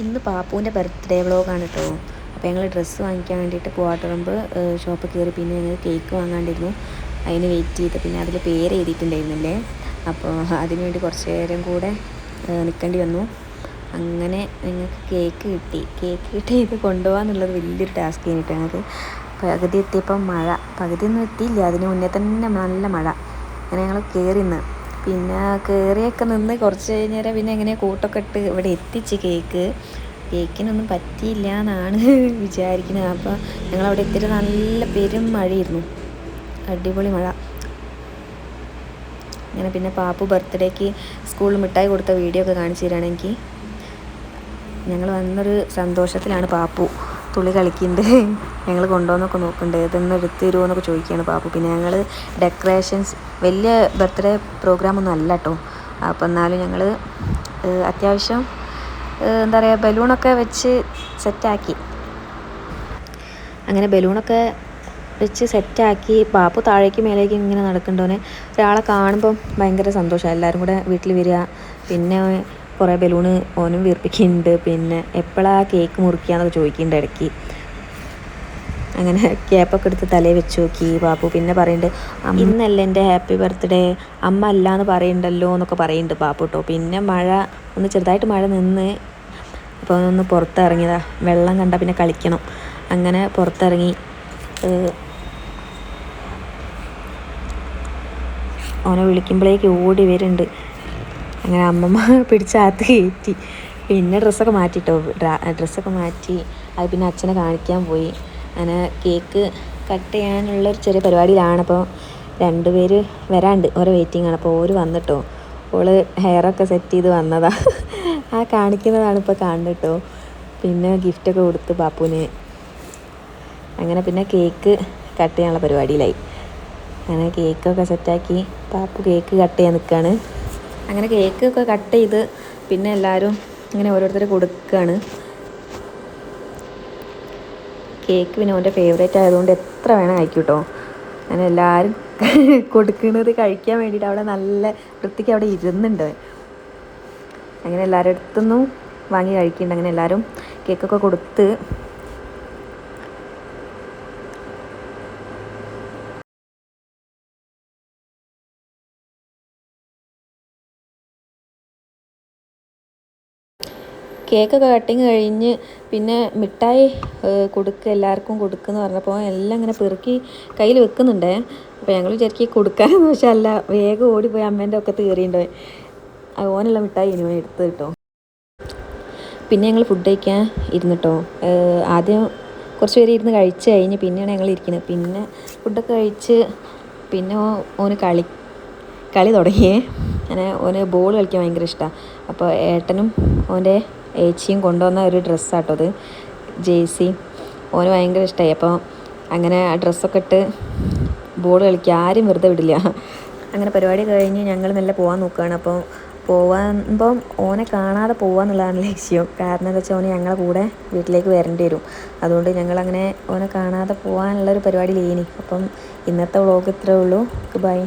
ഇന്ന് പാപ്പുവിൻ്റെ ബർത്ത്ഡേ വ്ളോഗാണ് കേട്ടോ. അപ്പോൾ ഞങ്ങൾ ഡ്രസ്സ് വാങ്ങിക്കാൻ വേണ്ടിയിട്ട് പൂവാട്ടുപറമ്പ് ഷോപ്പിൽ കയറി. പിന്നെ ഞങ്ങൾ കേക്ക് വാങ്ങാണ്ടിരുന്നു, അതിന് വെയിറ്റ് ചെയ്ത്. പിന്നെ അതിൽ പേര് എഴുതിയിട്ടുണ്ടായിരുന്നില്ലേ, അപ്പോൾ അതിന് വേണ്ടി കുറച്ച് നേരം കൂടെ നിൽക്കേണ്ടി വന്നു. അങ്ങനെ ഞങ്ങൾക്ക് കേക്ക് കിട്ടി. ഇത് കൊണ്ടുപോകാന്നുള്ളത് വലിയൊരു ടാസ്ക് കഴിഞ്ഞിട്ട് ഞങ്ങൾക്ക്. പകുതി എത്തിയപ്പം മഴ, പകുതിയൊന്നും എത്തിയില്ല, അതിന് മുന്നേ തന്നെ നല്ല മഴ. അങ്ങനെ ഞങ്ങൾ കയറി നിന്ന്, പിന്നെ കയറിയൊക്കെ നിന്ന് കുറച്ച് കഴിഞ്ഞേരം പിന്നെ എങ്ങനെ കൂട്ടൊക്കെ ഇട്ട് ഇവിടെ എത്തിച്ച്. കേക്കിനൊന്നും പറ്റിയില്ല എന്നാണ് വിചാരിക്കുന്നത്. അപ്പോൾ ഞങ്ങളവിടെ എത്തിയിട്ട് നല്ല പെരും മഴയായിരുന്നു, അടിപൊളി മഴ. അങ്ങനെ പിന്നെ പാപ്പു ബർത്ത്ഡേക്ക് സ്കൂളിൽ മിഠായി കൊടുത്ത വീഡിയോ ഒക്കെ കാണിച്ചു തരാണെങ്കിൽ ഞങ്ങൾ വന്നൊരു സന്തോഷത്തിലാണ്. പാപ്പു തുള്ളി കളിക്കുന്നുണ്ട്, ഞങ്ങൾ കൊണ്ടുവന്നൊക്കെ നോക്കുന്നുണ്ട്, ഇതൊന്നും എടുത്ത് തരുമോ എന്നൊക്കെ ചോദിക്കുകയാണ് പാപ്പു. പിന്നെ ഞങ്ങൾ ഡെക്കറേഷൻസ്, വലിയ ബർത്ത്ഡേ പ്രോഗ്രാമൊന്നും അല്ല കേട്ടോ. അപ്പോൾ എന്നാലും ഞങ്ങൾ അത്യാവശ്യം എന്താ പറയുക, ബലൂണൊക്കെ വെച്ച് സെറ്റാക്കി. അങ്ങനെ ബലൂണൊക്കെ വെച്ച് സെറ്റാക്കി പാപ്പു താഴേക്ക് മേലേക്ക് ഇങ്ങനെ നടക്കണ്ടോനെ ഒരാളെ കാണുമ്പം ഭയങ്കര സന്തോഷമാണ്. എല്ലാവരും കൂടെ വീട്ടിൽ വരിക, പിന്നെ കുറേ ബലൂണ് ഓനും വീർപ്പിക്കുന്നുണ്ട്. പിന്നെ എപ്പോഴാണ് കേക്ക് മുറിക്കുകയെന്നൊക്കെ ചോദിക്കുന്നുണ്ട് ഇടയ്ക്ക്. അങ്ങനെ ക്യാപ്പൊക്കെ എടുത്ത് തലയിൽ വെച്ച് നോക്കി പാപ്പു. പിന്നെ പറയുന്നുണ്ട്, ഇന്നല്ലേ എൻ്റെ ഹാപ്പി ബർത്ത്ഡേ, അമ്മ അല്ല എന്ന് പറയുന്നുണ്ടല്ലോ എന്നൊക്കെ പറയുന്നുണ്ട് പാപ്പു കേട്ടോ. പിന്നെ മഴ ഒന്ന് ചെറുതായിട്ട് മഴ നിന്ന്, അപ്പോൾ ഒന്ന് പുറത്തിറങ്ങിയതാ. വെള്ളം കണ്ടാൽ പിന്നെ കളിക്കണം, അങ്ങനെ പുറത്തിറങ്ങി. ഓനെ വിളിക്കുമ്പോഴേക്ക് ഓടി വരുന്നുണ്ട്. അങ്ങനെ അമ്മമ്മ പിടിച്ചകത്ത് കയറ്റി. പിന്നെ ഡ്രസ്സൊക്കെ മാറ്റിട്ടോ, ഡ്രസ്സൊക്കെ മാറ്റി. അത് പിന്നെ അച്ഛനെ കാണിക്കാൻ പോയി. അങ്ങനെ കേക്ക് കട്ട് ചെയ്യാനുള്ളൊരു ചെറിയ പരിപാടിയിലാണ്. അപ്പോൾ 2 പേര് വരാണ്ട്, ഓരോ വെയിറ്റിംഗ് ആണ്. അപ്പോൾ ഓര് വന്നിട്ടോ, ഓള് ഹെയറൊക്കെ സെറ്റ് ചെയ്ത് വന്നതാ. ആ കാണിക്കുന്നതാണ് ഇപ്പോൾ കാണുന്നത് കേട്ടോ. പിന്നെ ഗിഫ്റ്റൊക്കെ കൊടുത്ത് പാപ്പുവിന്. അങ്ങനെ പിന്നെ കേക്ക് കട്ട് ചെയ്യാനുള്ള പരിപാടിയിലായി. അങ്ങനെ കേക്കൊക്കെ സെറ്റാക്കി പാപ്പു കേക്ക് കട്ട് ചെയ്യാൻ നിൽക്കുകയാണ്. അങ്ങനെ കേക്കൊക്കെ കട്ട് ചെയ്ത് പിന്നെ എല്ലാവരും ഇങ്ങനെ ഓരോരുത്തർ കൊടുക്കുകയാണ് കേക്ക്. പിന്നെ അവൻ്റെ ഫേവറേറ്റ് ആയതുകൊണ്ട് എത്ര വേണം കഴിക്കും കേട്ടോ. അങ്ങനെ എല്ലാവരും കൊടുക്കുന്നത് കഴിക്കാൻ വേണ്ടിയിട്ട് അവിടെ നല്ല വൃത്തിക്ക് അവിടെ ഇരുന്നുണ്ട്. അങ്ങനെ എല്ലാവരുടെ അടുത്തുനിന്നും വാങ്ങി കഴിക്കുന്നുണ്ട്. അങ്ങനെ എല്ലാവരും കേക്കൊക്കെ കൊടുത്ത് കേക്കൊക്കെ കട്ടിങ് കഴിഞ്ഞ് പിന്നെ മിഠായി എല്ലാവർക്കും കൊടുക്കുമെന്ന് പറഞ്ഞപ്പോൾ എല്ലാം ഇങ്ങനെ പെറുക്കി കയ്യിൽ വെക്കുന്നുണ്ടേ. അപ്പോൾ ഞങ്ങൾ വിചാരിക്കും കൊടുക്കാനെന്ന് വെച്ചാൽ അല്ല, വേഗം ഓടിപ്പോയി അമ്മേൻ്റെ ഒക്കെ കയറിയിട്ടുണ്ടോ. ഓനുള്ള മിഠായി ഇനി എടുത്ത് കിട്ടോ. പിന്നെ ഞങ്ങൾ ഫുഡ് കഴിക്കാൻ ഇരുന്നിട്ടോ. ആദ്യം കുറച്ച് പേര് ഇരുന്ന് കഴിച്ച് കഴിഞ്ഞ് പിന്നെയാണ് ഞങ്ങൾ ഇരിക്കുന്നത്. പിന്നെ ഫുഡൊക്കെ കഴിച്ച് പിന്നെ ഓന് കളി തുടങ്ങിയേ. അങ്ങനെ ഓന് ബോൾ കളിക്കാൻ ഭയങ്കര ഇഷ്ടമാണ്. അപ്പോൾ ഏട്ടനും ഓൻ്റെ ഏച്ചിയും കൊണ്ടുവന്ന ഒരു ഡ്രസ്സാട്ടോ അത്, ജേഴ്സി. ഓന് ഭയങ്കര ഇഷ്ടമായി. അപ്പോൾ അങ്ങനെ ആ ഡ്രസ്സൊക്കെ ഇട്ട് ബോൾ കളിക്കുക, ആരും വെറുതെ വിടില്ല. അങ്ങനെ പരിപാടി കഴിഞ്ഞ് ഞങ്ങൾ മെല്ലെ പോകാൻ നോക്കുകയാണ്. അപ്പോൾ പോകുമ്പം ഓനെ കാണാതെ പോകാമെന്നുള്ളതാണ് ലക്ഷ്യം. കാരണം എന്താ വെച്ചാൽ ഓന് ഞങ്ങളെ കൂടെ വീട്ടിലേക്ക് വരേണ്ടി വരും. അതുകൊണ്ട് ഞങ്ങളങ്ങനെ ഓനെ കാണാതെ പോകാനുള്ളൊരു പരിപാടിയിലേനി. അപ്പം ഇന്നത്തെ വ്ളോഗ് ഇത്രയേ ഉള്ളൂ. ബൈ.